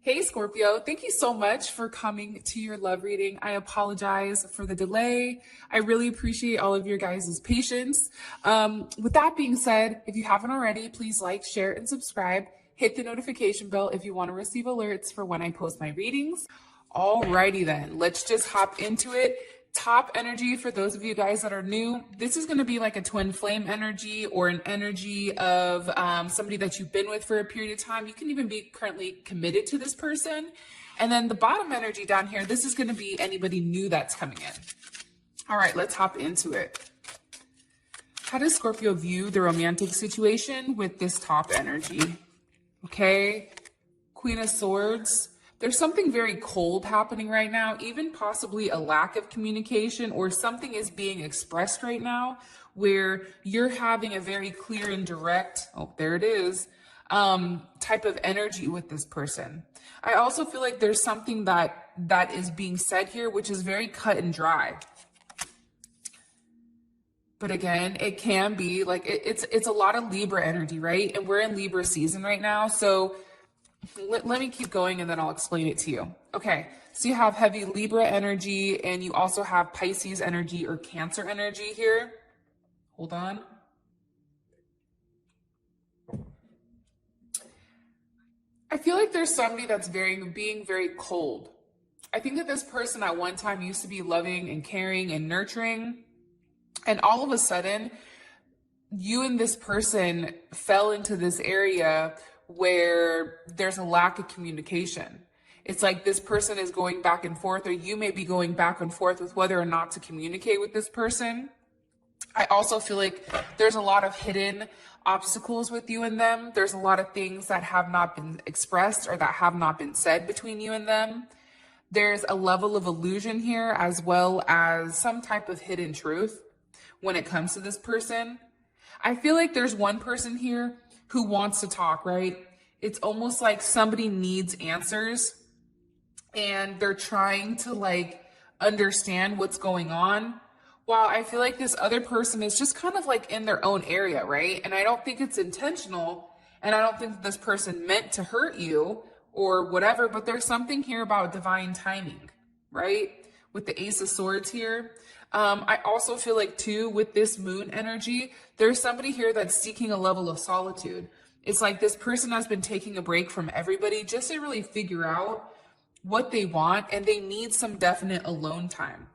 Hey Scorpio, thank you so much for coming to your love reading. I apologize for the delay. I really appreciate all of your guys' patience. With that being said, if you haven't already, please like, share, and subscribe. Hit the notification bell if you want to receive alerts for when I post my readings. Alrighty then, let's just hop into it. Top energy for those of you guys that are new. This is going to be like a twin flame energy or an energy of somebody that you've been with for a period of time. You can even be currently committed to this person. And then the bottom energy down here, this is going to be anybody new that's coming in. All right, let's hop into it. How does Scorpio view the romantic situation with this top energy? Okay, Queen of Swords. There's something very cold happening right now, even possibly a lack of communication, or something is being expressed right now where you're having a very clear and direct, oh, there it is, type of energy with this person. I also feel like there's something that is being said here, which is very cut and dry. But again, it can be like, it's a lot of Libra energy, right? And we're in Libra season right now. So let me keep going and then I'll explain it to you. Okay, so you have heavy Libra energy and you also have Pisces energy or Cancer energy here. Hold on. I feel like there's somebody that's being very cold. I think that this person at one time used to be loving and caring and nurturing. And all of a sudden, you and this person fell into this area where there's a lack of communication. It's like this person is going back and forth, or you may be going back and forth with whether or not to communicate with this person. I also feel like there's a lot of hidden obstacles with you and them. There's a lot of things that have not been expressed or that have not been said between you and them. There's a level of illusion here, as well as some type of hidden truth when it comes to this person. I feel like there's one person here who wants to talk, right? It's almost like somebody needs answers and they're trying to like understand what's going on. While I feel like this other person is just kind of like in their own area, right? And I don't think it's intentional. And I don't think that this person meant to hurt you or whatever, but there's something here about divine timing, right? With the Ace of Swords here. I also feel like too, with this moon energy, there's somebody here that's seeking a level of solitude. It's like this person has been taking a break from everybody just to really figure out what they want, and they need some definite alone time.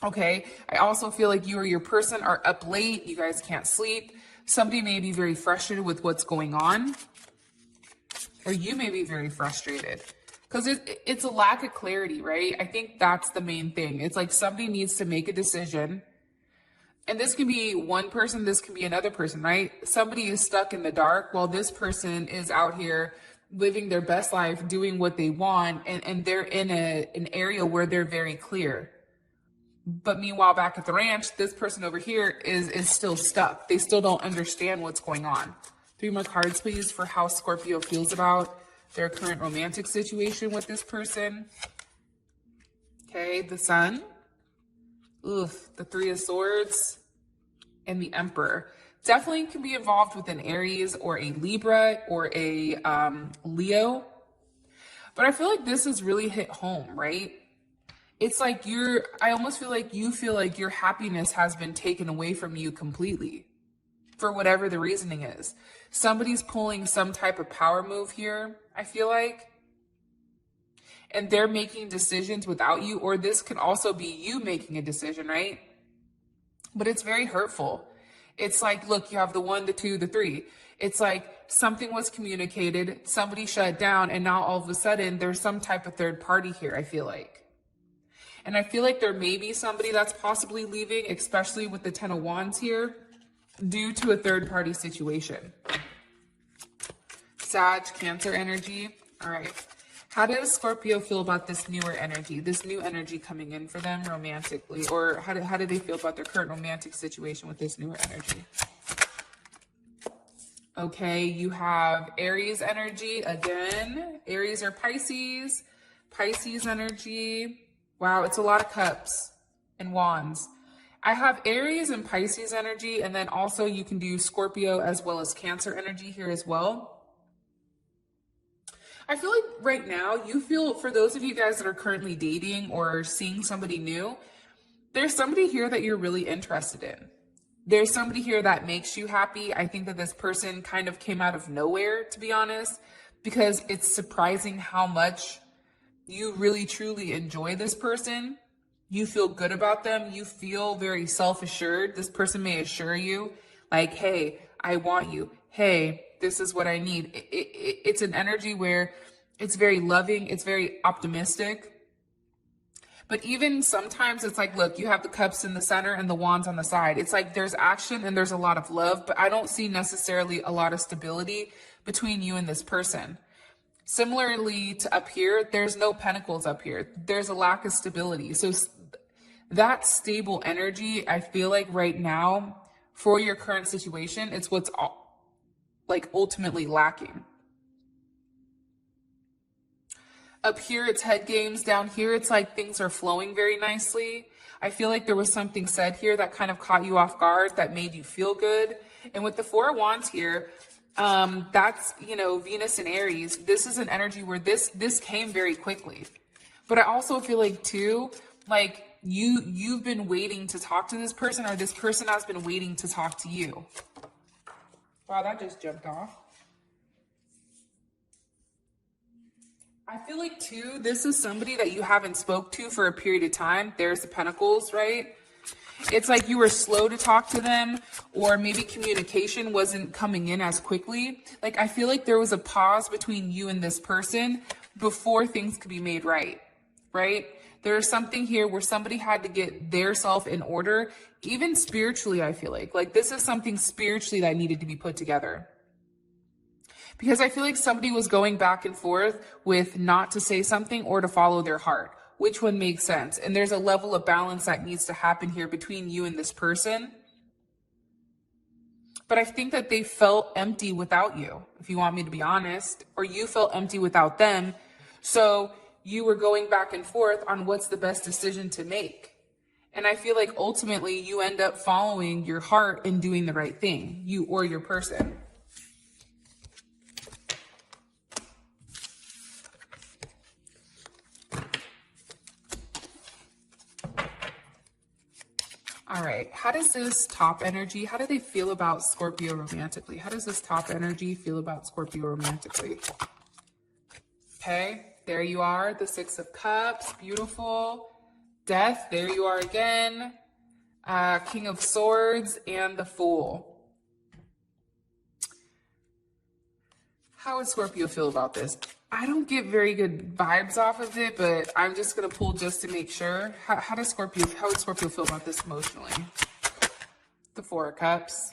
Okay. I also feel like you or your person are up late. You guys can't sleep. Somebody may be very frustrated with what's going on, or you may be very frustrated. Because it's a lack of clarity, right? I think that's the main thing. It's like somebody needs to make a decision. And this can be one person, this can be another person, right? Somebody is stuck in the dark while this person is out here living their best life, doing what they want, and they're in an area where they're very clear. But meanwhile, back at the ranch, this person over here is still stuck. They still don't understand what's going on. 3 more cards, please, for how Scorpio feels about their current romantic situation with this person. Okay, the Sun. Oof, the 3 of Swords. And the Emperor. Definitely can be involved with an Aries or a Libra or a Leo. But I feel like this has really hit home, right? It's like I almost feel like you feel like your happiness has been taken away from you completely. For whatever the reasoning is. Somebody's pulling some type of power move here, I feel like. And they're making decisions without you, or this could also be you making a decision, right? But it's very hurtful. It's like, look, you have the 1, the 2, the 3. It's like something was communicated, somebody shut down, and now all of a sudden there's some type of third party here, I feel like. And I feel like there may be somebody that's possibly leaving, especially with the 10 of Wands here, due to a third party situation. Sag, Cancer energy. All right. How does Scorpio feel about this newer energy, this new energy coming in for them romantically? Or how do they feel about their current romantic situation with this newer energy? Okay, you have Aries energy again. Aries or Pisces. Pisces energy. Wow, it's a lot of cups and wands. I have Aries and Pisces energy, and then also you can do Scorpio as well as Cancer energy here as well. I feel like right now you feel, for those of you guys that are currently dating or seeing somebody new, there's somebody here that you're really interested in. There's somebody here that makes you happy. I think that this person kind of came out of nowhere, to be honest, because it's surprising how much you really truly enjoy this person. You feel good about them. You feel very self-assured. This person may assure you, like, hey, I want you. Hey, this is what I need. It's an energy where it's very loving. It's very optimistic. But even sometimes it's like, look, you have the cups in the center and the wands on the side. It's like there's action and there's a lot of love, but I don't see necessarily a lot of stability between you and this person. Similarly to up here, there's no pentacles up here. There's a lack of stability. So that stable energy, I feel like right now for your current situation, it's what's like ultimately lacking. Up here, it's head games. Down here, it's like things are flowing very nicely. I feel like there was something said here that kind of caught you off guard, that made you feel good. And with the Four of Wands here, that's, you know, Venus and Aries. This is an energy where this came very quickly. But I also feel like too, like you've been waiting to talk to this person, or this person has been waiting to talk to you. Wow, that just jumped off. I feel like too, this is somebody that you haven't spoke to for a period of time. There's the Pentacles, right? It's like you were slow to talk to them, or maybe communication wasn't coming in as quickly. Like, I feel like there was a pause between you and this person before things could be made right, right? There's something here where somebody had to get their self in order, even spiritually, I feel like this is something spiritually that needed to be put together. Because I feel like somebody was going back and forth with not to say something or to follow their heart. Which one makes sense? And there's a level of balance that needs to happen here between you and this person. But I think that they felt empty without you, if you want me to be honest, or you felt empty without them. So you were going back and forth on what's the best decision to make. And I feel like ultimately you end up following your heart and doing the right thing, you or your person. All right, how does this top energy, how do they feel about Scorpio romantically? How does this top energy feel about Scorpio romantically? Okay, there you are, the Six of Cups, beautiful. Death, there you are again. King of Swords and the Fool. How would Scorpio feel about this? I don't get very good vibes off of it, but I'm just going to pull just to make sure. How would Scorpio feel about this emotionally? The Four of Cups.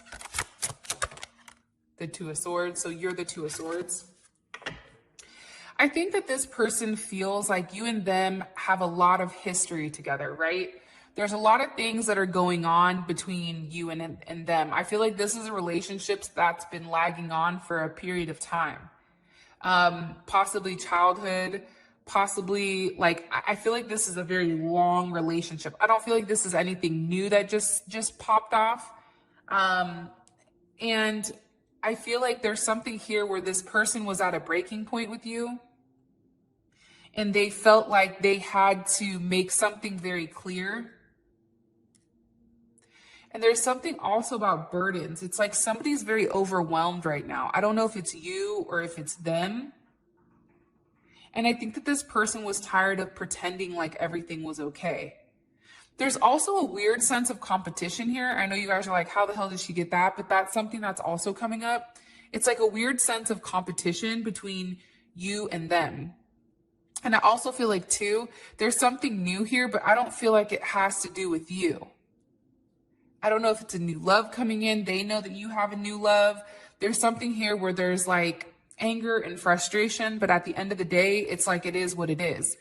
The Two of Swords. So you're the Two of Swords. I think that this person feels like you and them have a lot of history together, right? There's a lot of things that are going on between you and them. I feel like this is a relationship that's been lagging on for a period of time. Possibly childhood, possibly like, I feel like this is a very long relationship. I don't feel like this is anything new that just popped off. And I feel like there's something here where this person was at a breaking point with you, and they felt like they had to make something very clear. And there's something also about burdens. It's like somebody's very overwhelmed right now. I don't know if it's you or if it's them. And I think that this person was tired of pretending like everything was okay. There's also a weird sense of competition here. I know you guys are like, how the hell did she get that? But that's something that's also coming up. It's like a weird sense of competition between you and them. And I also feel like too, there's something new here, but I don't feel like it has to do with you. I don't know if it's a new love coming in. They know that you have a new love. There's something here where there's like anger and frustration, but at the end of the day, it's like it is what it is.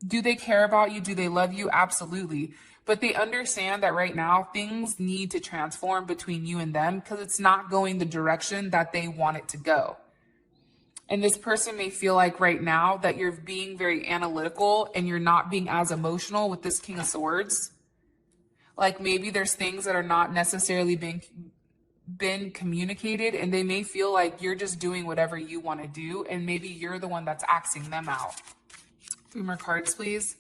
Do they care about you? Do they love you? Absolutely. But they understand that right now things need to transform between you and them because it's not going the direction that they want it to go. And this person may feel like right now that you're being very analytical and you're not being as emotional with this King of Swords. Like maybe there's things that are not necessarily been communicated, and they may feel like you're just doing whatever you want to do, and maybe you're the one that's axing them out. 3 more cards, please.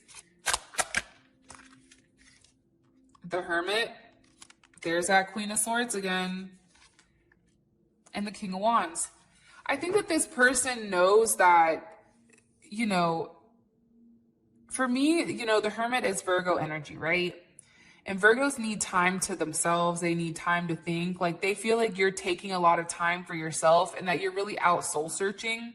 The Hermit. There's that Queen of Swords again. And the King of Wands. I think that this person knows that, you know, for me, you know, the Hermit is Virgo energy, right? And Virgos need time to themselves. They need time to think. Like, they feel like you're taking a lot of time for yourself and that you're really out soul searching.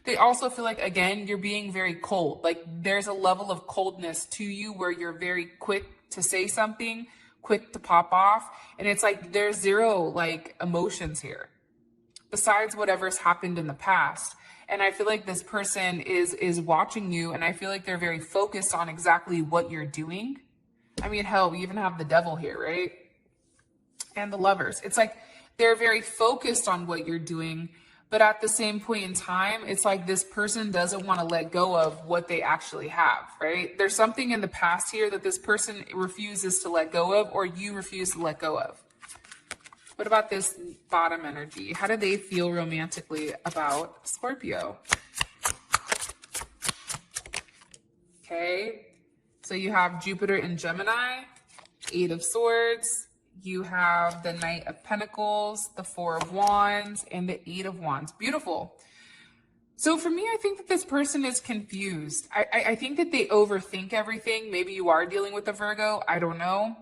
They also feel like, again, you're being very cold. Like, there's a level of coldness to you where you're very quick to say something, quick to pop off. And it's like there's zero like emotions here besides whatever's happened in the past. And I feel like this person is watching you, and I feel like they're very focused on exactly what you're doing. I mean, hell, we even have the Devil here, right? And the Lovers. It's like they're very focused on what you're doing, but at the same point in time, it's like this person doesn't want to let go of what they actually have, right? There's something in the past here that this person refuses to let go of, or you refuse to let go of. What about this bottom energy? How do they feel romantically about Scorpio? Okay, so you have Jupiter in Gemini, 8 of Swords. You have the Knight of Pentacles, the 4 of Wands, and the 8 of Wands. Beautiful. So for me, I think that this person is confused. I think that they overthink everything. Maybe you are dealing with a Virgo. I don't know.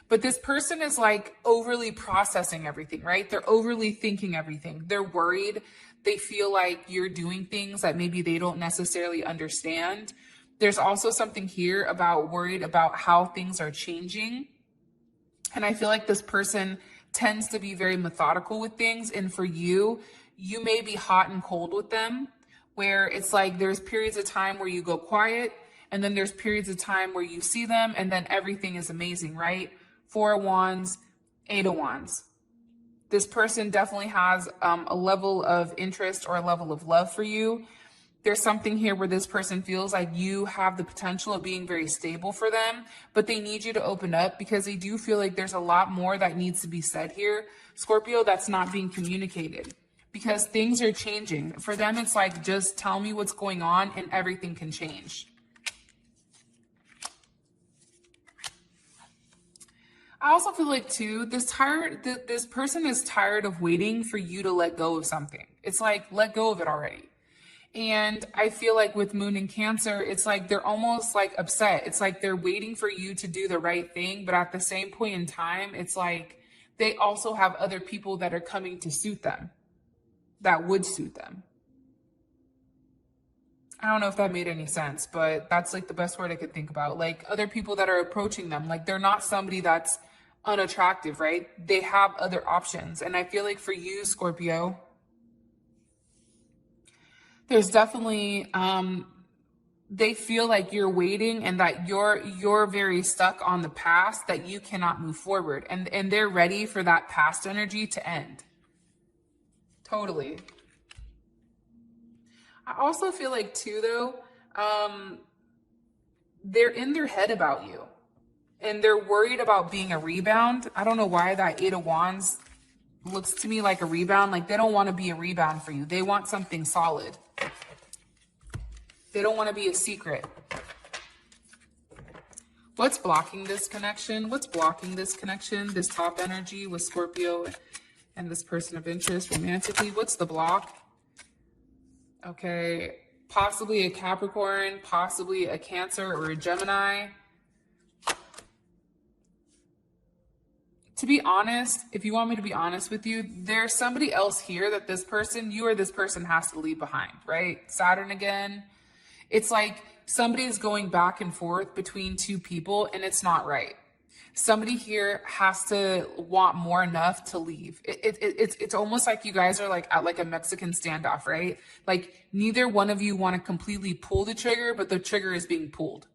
But this person is like overly processing everything, right? They're overly thinking everything. They're worried. They feel like you're doing things that maybe they don't necessarily understand. There's also something here about worried about how things are changing. And I feel like this person tends to be very methodical with things. And for you, you may be hot and cold with them, where it's like there's periods of time where you go quiet, and then there's periods of time where you see them, and then everything is amazing, right? 4 of Wands, 8 of Wands. This person definitely has a level of interest or a level of love for you. There's something here where this person feels like you have the potential of being very stable for them, but they need you to open up because they do feel like there's a lot more that needs to be said here, Scorpio, that's not being communicated because things are changing. For them, it's like, just tell me what's going on and everything can change. I also feel like too, this person is tired of waiting for you to let go of something. It's like, let go of it already. And I feel like with Moon in Cancer, it's like they're almost like upset. It's like they're waiting for you to do the right thing. But at the same point in time, it's like they also have other people that are coming to suit them, that would suit them. I don't know if that made any sense, but that's like the best word I could think about. Like other people that are approaching them, like they're not somebody that's unattractive, right? They have other options. And I feel like for you, Scorpio, there's definitely, they feel like you're waiting and that you're very stuck on the past, that you cannot move forward. And they're ready for that past energy to end. Totally. I also feel like too, though, they're in their head about you. And they're worried about being a rebound. I don't know why that 8 of Wands looks to me like a rebound. Like they don't want to be a rebound for you. They want something solid. They don't want to be a secret. What's blocking this connection? What's blocking this connection? This top energy with Scorpio and this person of interest romantically. What's the block? Okay, possibly a Capricorn, possibly a Cancer or a Gemini. To be honest, if you want me to be honest with you, there's somebody else here that this person, you or this person has to leave behind, right? Saturn again. It's like somebody's going back and forth between two people and it's not right. Somebody here has to want more enough to leave. It's almost like you guys are like at like a Mexican standoff, right? Like neither one of you want to completely pull the trigger, but the trigger is being pulled.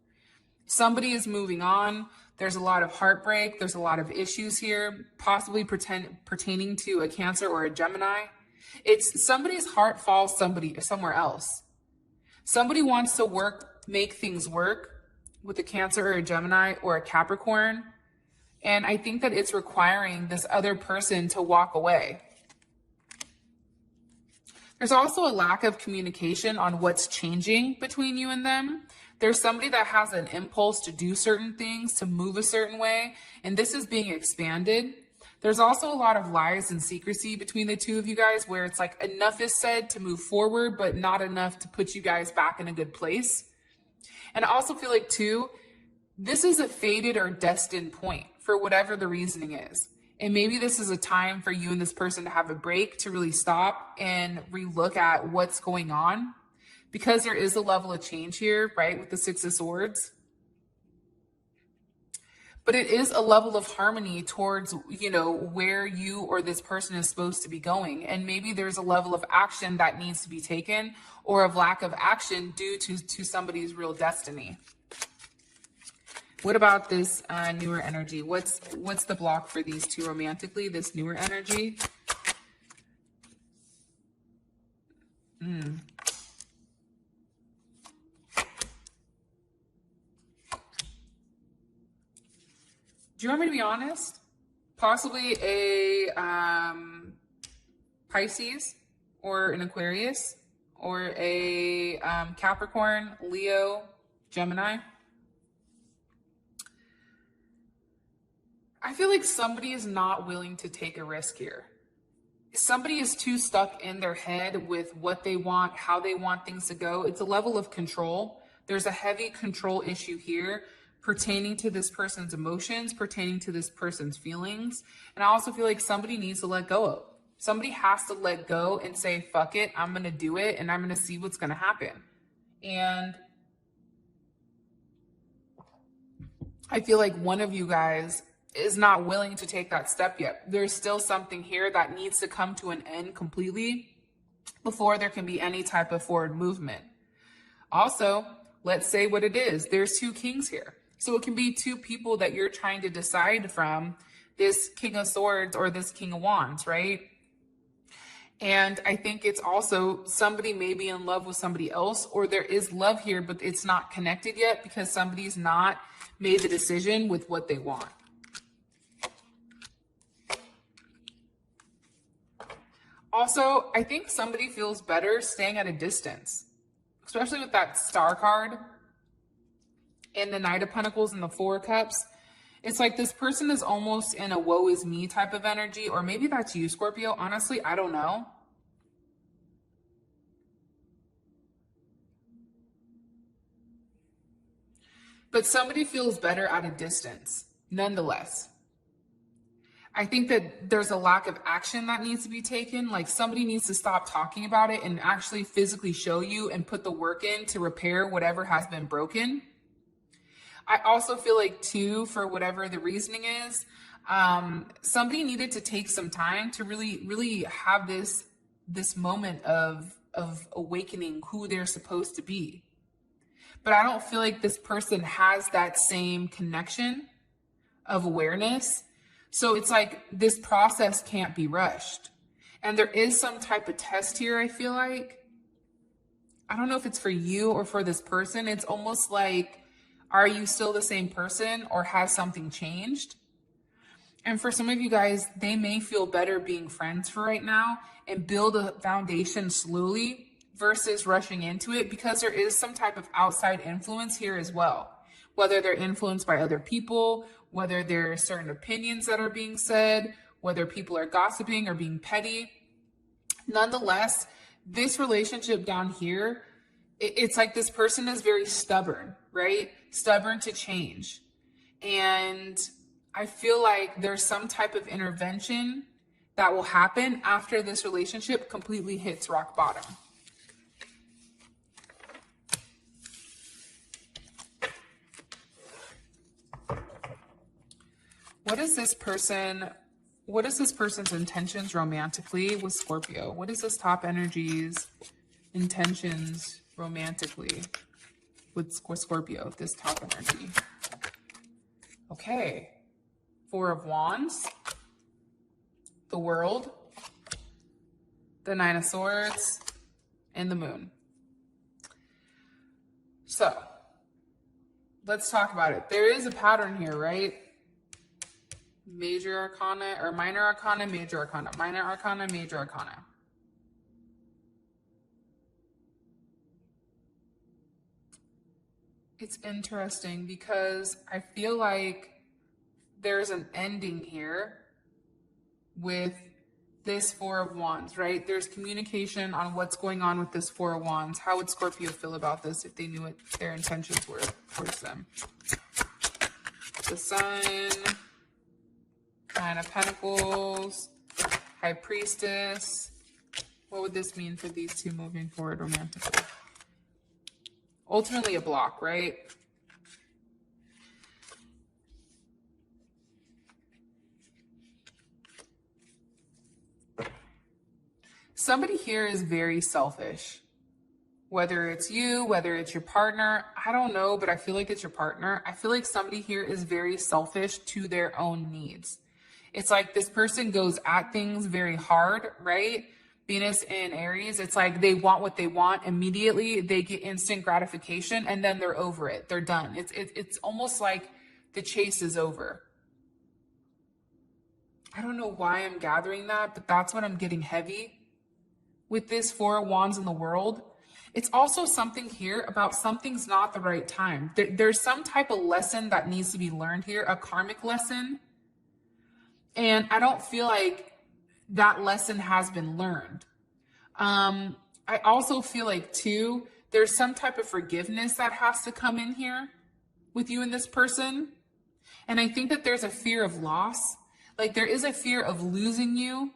Somebody is moving on. There's a lot of heartbreak. There's a lot of issues here, possibly pertaining to a Cancer or a Gemini. It's somebody's heart falls somewhere else. Somebody wants to make things work with a Cancer or a Gemini or a Capricorn. And I think that it's requiring this other person to walk away. There's also a lack of communication on what's changing between you and them. There's somebody that has an impulse to do certain things, to move a certain way, and this is being expanded. There's also a lot of lies and secrecy between the two of you guys, where it's like enough is said to move forward, but not enough to put you guys back in a good place. And I also feel like too, this is a fated or destined point for whatever the reasoning is. And maybe this is a time for you and this person to have a break, to really stop and relook at what's going on, because there is a level of change here, right? With the Six of Swords. But it is a level of harmony towards, you know, where you or this person is supposed to be going. And maybe there's a level of action that needs to be taken, or of lack of action due to somebody's real destiny. What about this newer energy? What's the block for these two romantically, this newer energy? Do you want me to be honest? Possibly a Pisces or an Aquarius or a Capricorn, Leo, Gemini. I feel like somebody is not willing to take a risk here. Somebody is too stuck in their head with what they want, how they want things to go. It's a level of control. There's a heavy control issue here pertaining to this person's emotions, pertaining to this person's feelings. And I also feel like somebody needs to let go of. Somebody has to let go and say, fuck it, I'm going to do it, and I'm going to see what's going to happen. And I feel like one of you guys is not willing to take that step yet. There's still something here that needs to come to an end completely before there can be any type of forward movement. Also, let's say what it is. There's two kings here. So it can be two people that you're trying to decide from, this King of Swords or this King of Wands, right? And I think it's also somebody may be in love with somebody else, or there is love here, but it's not connected yet because somebody's not made the decision with what they want. Also, I think somebody feels better staying at a distance, especially with that Star card and the Knight of Pentacles and the Four of Cups. It's like this person is almost in a woe is me type of energy, or maybe that's you, Scorpio. Honestly, I don't know. But somebody feels better at a distance, nonetheless. I think that there's a lack of action that needs to be taken. Like somebody needs to stop talking about it and actually physically show you and put the work in to repair whatever has been broken. I also feel like too, for whatever the reasoning is, somebody needed to take some time to really have this moment of awakening who they're supposed to be. But I don't feel like this person has that same connection of awareness. So it's like this process can't be rushed. And there is some type of test here, I feel like. I don't know if it's for you or for this person. It's almost like, are you still the same person, or has something changed? And for some of you guys, they may feel better being friends for right now and build a foundation slowly versus rushing into it, because there is some type of outside influence here as well. Whether they're influenced by other people, whether there are certain opinions that are being said, whether people are gossiping or being petty. Nonetheless, this relationship down here, it's like this person is very stubborn, right? Stubborn to change. And I feel like there's some type of intervention that will happen after this relationship completely hits rock bottom. What is this person's intentions romantically with Scorpio? What is this top energy's intentions romantically with Scorpio, this top energy? Okay. Four of Wands, the World, the Nine of Swords, and the Moon. So let's talk about it. There is a pattern here, right? Major arcana or minor arcana, major arcana, minor arcana, major arcana. It's interesting because I feel like there's an ending here with this Four of Wands, right? There's communication on what's going on with this Four of Wands. How would Scorpio feel about this if they knew what their intentions were towards them? The Sun, Nine of Pentacles, High Priestess. What would this mean for these two moving forward romantically? Ultimately a block, right? Somebody here is very selfish. Whether it's you, whether it's your partner, I don't know, but I feel like it's your partner. I feel like somebody here is very selfish to their own needs. It's like this person goes at things very hard, right? Venus in Aries, it's like they want what they want immediately. They get instant gratification and then they're over it. They're done. It's almost like the chase is over. I don't know why I'm gathering that, but that's what I'm getting heavy with this Four of Wands in the world. It's also something here about something's not the right time. There's some type of lesson that needs to be learned here, a karmic lesson. And I don't feel like that lesson has been learned. I also feel like too, there's some type of forgiveness that has to come in here with you and this person. And I think that there's a fear of loss. Like there is a fear of losing you.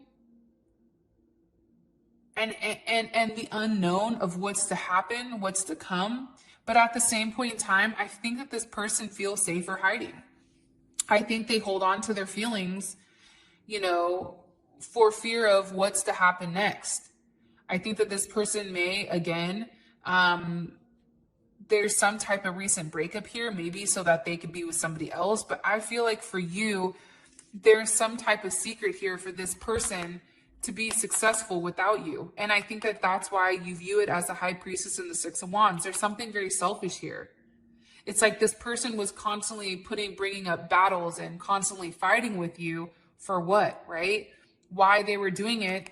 And the unknown of what's to happen, what's to come. But at the same point in time, I think that this person feels safer hiding. I think they hold on to their feelings, you know, for fear of what's to happen next. I think that this person may, again, there's some type of recent breakup here, maybe so that they could be with somebody else. But I feel like for you, there's some type of secret here for this person to be successful without you. And I think that that's why you view it as the High Priestess and the Six of Wands. There's something very selfish here. It's like this person was constantly bringing up battles and constantly fighting with you for what, right? Why they were doing it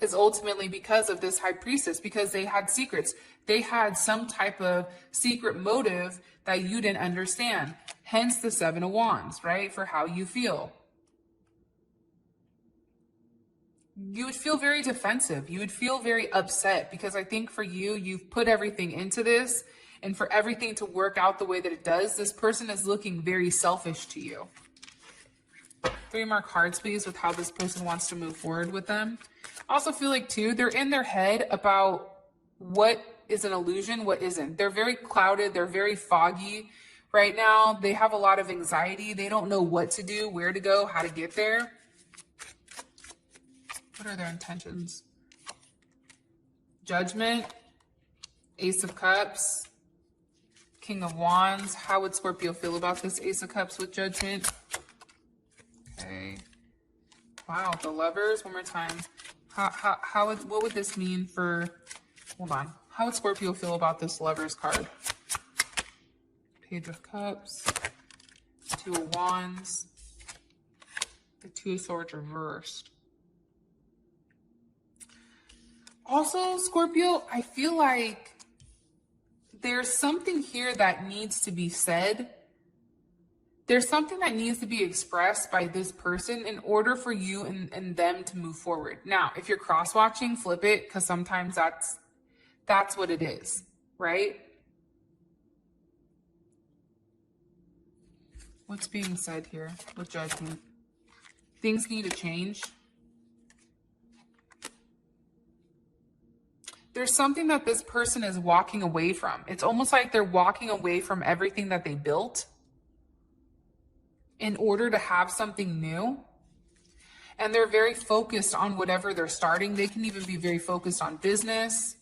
is ultimately because of this High Priestess, because they had secrets. They had some type of secret motive that you didn't understand. Hence the Seven of Wands, right? For how you feel. You would feel very defensive. You would feel very upset because I think for you, you've put everything into this, and for everything to work out the way that it does, this person is looking very selfish to you. 3 more cards, please, with how this person wants to move forward with them. I also feel like, too, they're in their head about what is an illusion, what isn't. They're very clouded. They're very foggy right now. They have a lot of anxiety. They don't know what to do, where to go, how to get there. What are their intentions? Judgment, Ace of Cups, King of Wands. How would Scorpio feel about this Ace of Cups with Judgment? Okay. Wow, the Lovers. One more time. What would this mean for, hold on. How would Scorpio feel about this Lovers card? Page of Cups, Two of Wands, the Two of Swords reversed. Also, Scorpio, I feel like there's something here that needs to be said. There's something that needs to be expressed by this person in order for you and them to move forward. Now, if you're cross-watching, flip it, because sometimes that's what it is, right? What's being said here with Judgment? Things need to change. There's something that this person is walking away from. It's almost like they're walking away from everything that they built in order to have something new. And they're very focused on whatever they're starting. They can even be very focused on business.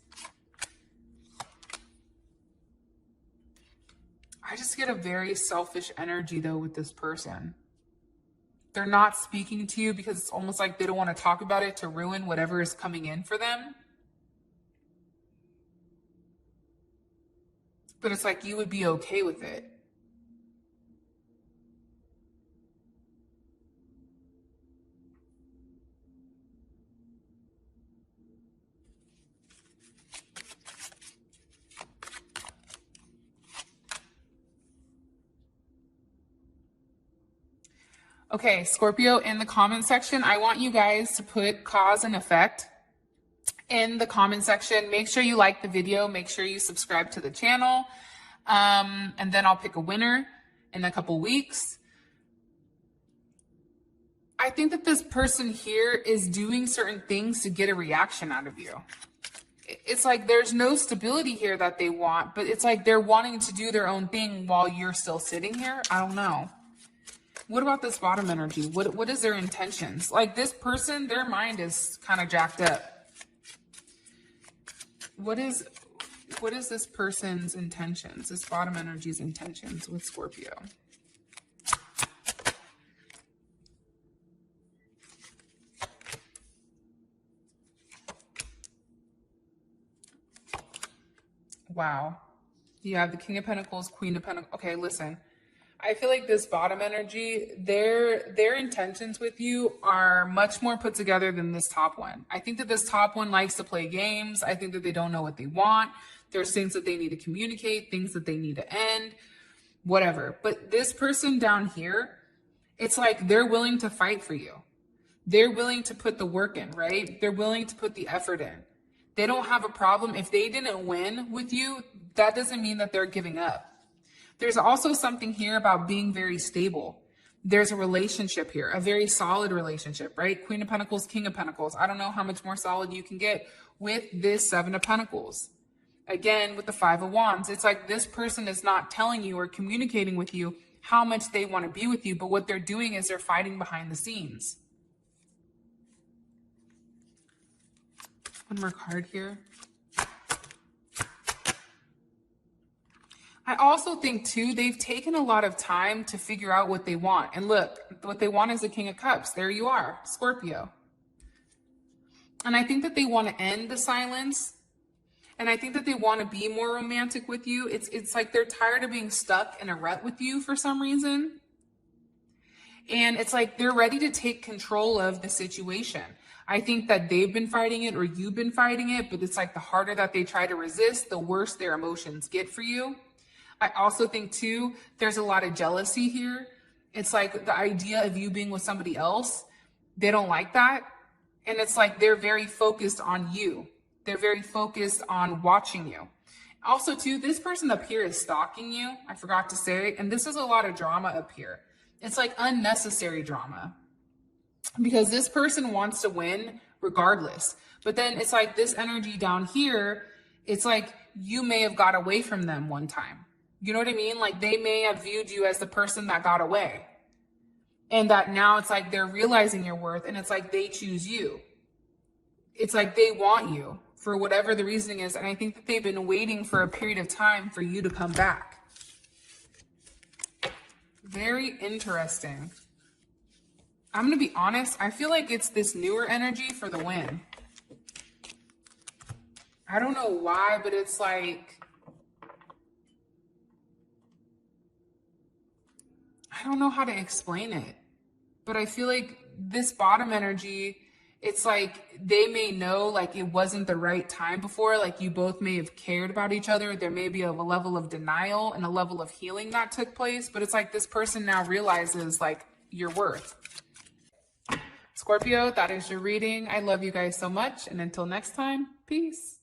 I just get a very selfish energy though with this person. They're not speaking to you because it's almost like they don't want to talk about it to ruin whatever is coming in for them. But it's like you would be okay with it. Okay, Scorpio, in the comment section, I want you guys to put cause and effect in the comment section. Make sure you like the video. Make sure you subscribe to the channel. And then I'll pick a winner in a couple weeks. I think that this person here is doing certain things to get a reaction out of you. It's like there's no stability here that they want, but it's like they're wanting to do their own thing while you're still sitting here. I don't know. What about this bottom energy? What is their intentions? Like this person, their mind is kind of jacked up. What is this person's intentions? This bottom energy's intentions with Scorpio. Wow. You have the King of Pentacles, Queen of Pentacles. Okay, listen. I feel like this bottom energy, their intentions with you are much more put together than this top one. I think that this top one likes to play games. I think that they don't know what they want. There's things that they need to communicate, things that they need to end, whatever. But this person down here, it's like they're willing to fight for you. They're willing to put the work in, right? They're willing to put the effort in. They don't have a problem. If they didn't win with you, that doesn't mean that they're giving up. There's also something here about being very stable. There's a relationship here, a very solid relationship, right? Queen of Pentacles, King of Pentacles. I don't know how much more solid you can get with this Seven of Pentacles. Again, with the Five of Wands, it's like this person is not telling you or communicating with you how much they want to be with you, but what they're doing is they're fighting behind the scenes. One more card here. I also think, too, they've taken a lot of time to figure out what they want. And look, what they want is the King of Cups. There you are, Scorpio. And I think that they want to end the silence. And I think that they want to be more romantic with you. It's like they're tired of being stuck in a rut with you for some reason. And it's like they're ready to take control of the situation. I think that they've been fighting it or you've been fighting it, but it's like the harder that they try to resist, the worse their emotions get for you. I also think, too, there's a lot of jealousy here. It's like the idea of you being with somebody else, they don't like that. And it's like they're very focused on you. They're very focused on watching you. Also, too, this person up here is stalking you. I forgot to say, and this is a lot of drama up here. It's like unnecessary drama because this person wants to win regardless. But then it's like this energy down here, it's like you may have got away from them one time. You know what I mean? Like they may have viewed you as the person that got away. And that now it's like they're realizing your worth and it's like they choose you. It's like they want you for whatever the reasoning is. And I think that they've been waiting for a period of time for you to come back. Very interesting. I'm going to be honest. I feel like it's this newer energy for the win. I don't know why, but it's like, I don't know how to explain it, but I feel like this bottom energy, it's like they may know like it wasn't the right time before, like you both may have cared about each other. There may be a level of denial and a level of healing that took place, but it's like this person now realizes like your worth. Scorpio, that is your reading. I love you guys so much. And until next time, peace.